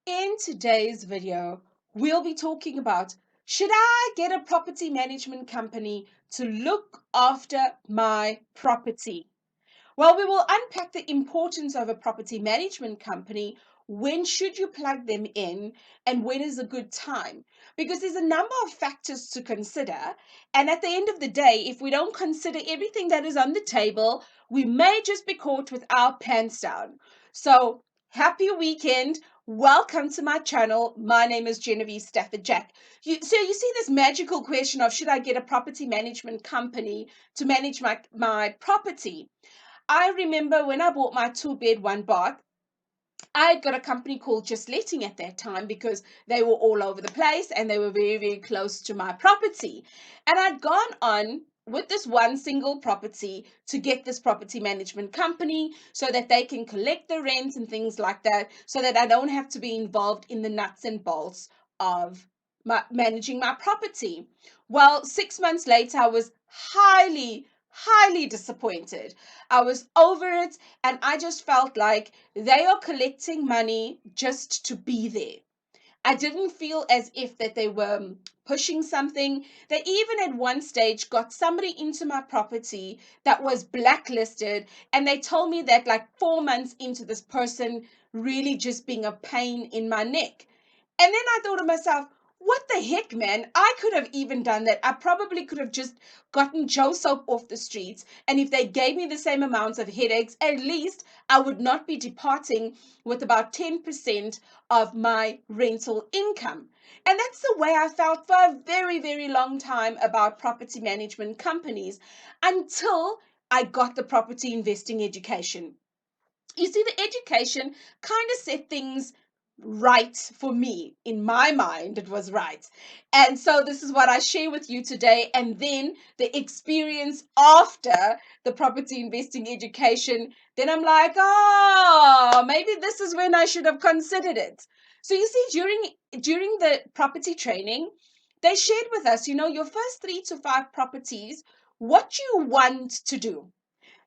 In today's video, we'll be talking about, should I get a property management company to look after my property? Well, we will unpack the importance of a property management company. When should you plug them in, and when is a good time? Because there's a number of factors to consider. And at the end of the day, if we don't consider everything that is on the table, we may just be caught with our pants down. So, happy weekend. Welcome to my channel. My name is Genevieve Stafford Jack. So you see this magical question of, should I get a property management company to manage my property? I remember when I bought my 2-bed, 1-bath, I had got a company called Just Letting at that time because they were all over the place and they were very, very close to my property. And I'd gone on with this one single property to get this property management company so that they can collect the rent and things like that, so that I don't have to be involved in the nuts and bolts of managing my property. Well, 6 months later, I was highly disappointed. I was over it, and I just felt like they are collecting money just to be there. I didn't feel as if that they were pushing something. They even at one stage got somebody into my property that was blacklisted, and they told me that like 4 months into this person really just being a pain in my neck. And then I thought to myself, what the heck, man? I could have even done that. I probably could have just gotten Joe Soap off the streets. And if they gave me the same amounts of headaches, at least I would not be departing with about 10% of my rental income. And that's the way I felt for a very, very long time about property management companies, until I got the property investing education. You see, the education kind of set things right for me. In my mind, it was right. And so this is what I share with you today. And then the experience after the property investing education, then I'm like, oh, maybe this is when I should have considered it. So you see, during the property training, they shared with us, your first 3 to 5 properties, what you want to do.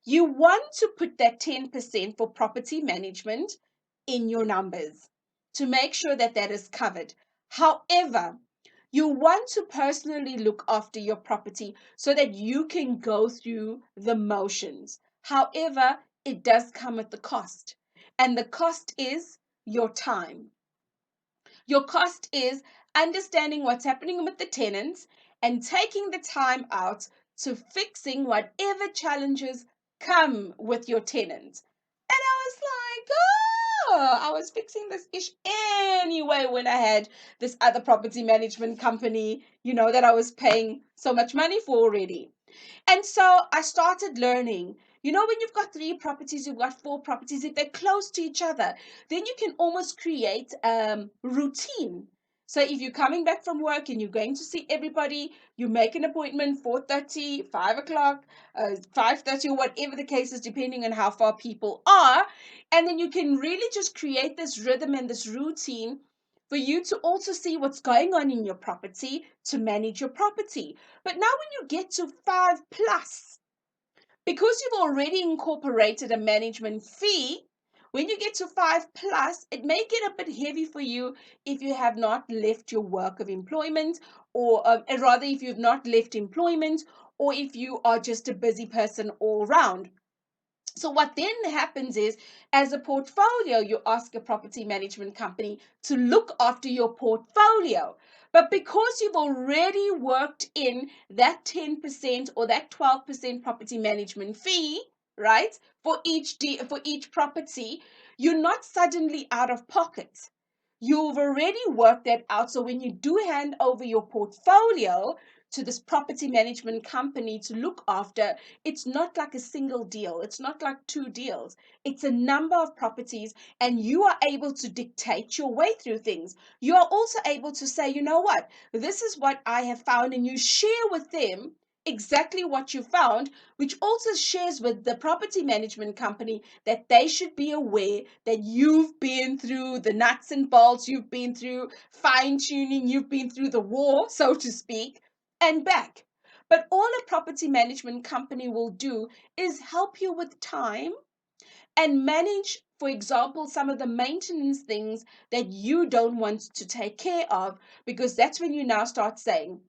You want to put that 10% for property management in your numbers to make sure that that is covered. However, you want to personally look after your property so that you can go through the motions. However, it does come at the cost. And the cost is your time. Your cost is understanding what's happening with the tenants and taking the time out to fixing whatever challenges come with your tenant. And I was like, oh, I was fixing this ish anyway when I had this other property management company, that I was paying so much money for already. And so I started learning. When you've got 3 properties, you've got 4 properties, if they're close to each other, then you can almost create routine. So if you're coming back from work and you're going to see everybody, you make an appointment 4:30, 5 o'clock, 5:30, or whatever the case is, depending on how far people are. And then you can really just create this rhythm and this routine for you to also see what's going on in your property to manage your property. But now when you get to 5 plus, because you've already incorporated a management fee, when you get to 5 plus, it may get a bit heavy for you if you have not left your work of employment, or rather, if you've not left employment, or if you are just a busy person all round. So what then happens is, as a portfolio, you ask a property management company to look after your portfolio. But because you've already worked in that 10% or that 12% property management fee, right, for each property, you're not suddenly out of pocket. You've already worked that out. So when you do hand over your portfolio to this property management company to look after, it's not like a single deal. It's not like 2 deals. It's a number of properties, and you are able to dictate your way through things. You are also able to say, you know what, this is what I have found, and you share with them exactly what you found, which also shares with the property management company that they should be aware that you've been through the nuts and bolts, you've been through fine tuning, you've been through the war, so to speak, and back. But all a property management company will do is help you with time and manage for example, some of the maintenance things that you don't want to take care of, because that's when you now start saying,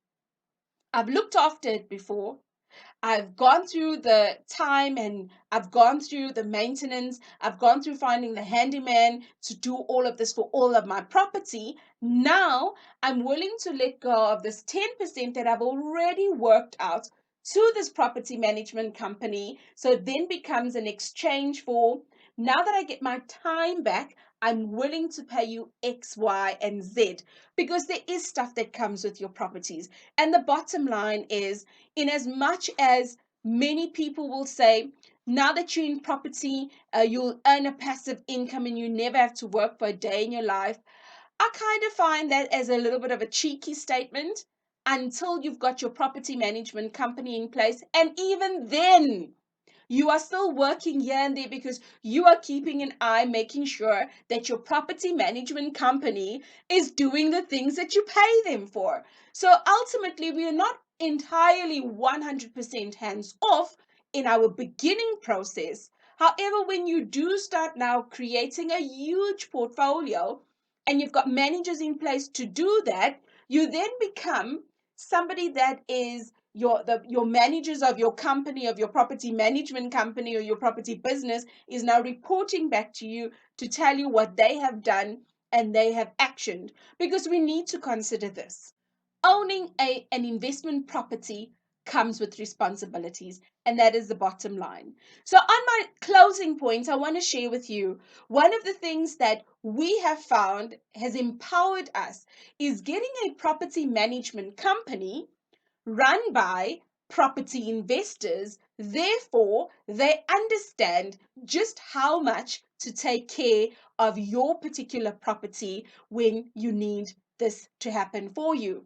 I've looked after it before. I've gone through the time and I've gone through the maintenance. I've gone through finding the handyman to do all of this for all of my property. Now I'm willing to let go of this 10% that I've already worked out to this property management company. So it then becomes an exchange for, now that I get my time back, I'm willing to pay you X, Y, and Z, because there is stuff that comes with your properties. And the bottom line is, in as much as many people will say, now that you're in property, you'll earn a passive income and you never have to work for a day in your life, I kind of find that as a little bit of a cheeky statement until you've got your property management company in place. And even then, you are still working here and there because you are keeping an eye, making sure that your property management company is doing the things that you pay them for. So ultimately, we are not entirely 100% hands off in our beginning process. However, when you do start now creating a huge portfolio and you've got managers in place to do that, you then become somebody that is your managers of your company, of your property management company or your property business, is now reporting back to you to tell you what they have done and they have actioned. Because we need to consider this: owning an investment property comes with responsibilities, and that is the bottom line. So on my closing point, I want to share with you one of the things that we have found has empowered us is getting a property management company run by property investors. Therefore, they understand just how much to take care of your particular property when you need this to happen for you.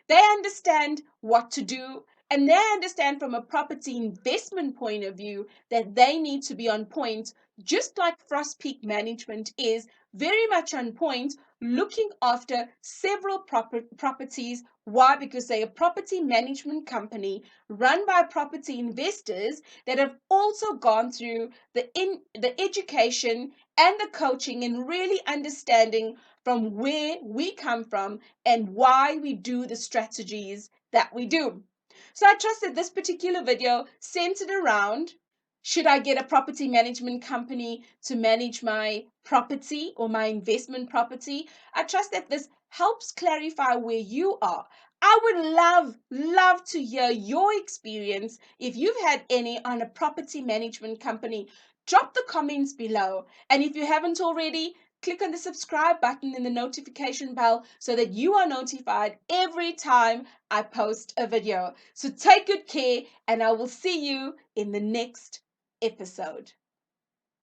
They understand what to do, and they understand from a property investment point of view that they need to be on point, just like Frost Peak Management is very much on point, looking after several properties. Why? Because they're a property management company run by property investors that have also gone through the education and the coaching and really understanding from where we come from and why we do the strategies that we do. So I trust that this particular video centered around, should I get a property management company to manage my property or my investment property? I trust that this helps clarify where you are. I would love to hear your experience. If you've had any on a property management company, drop the comments below. And if you haven't already, click on the subscribe button and the notification bell so that you are notified every time I post a video. So take good care, and I will see you in the next episode.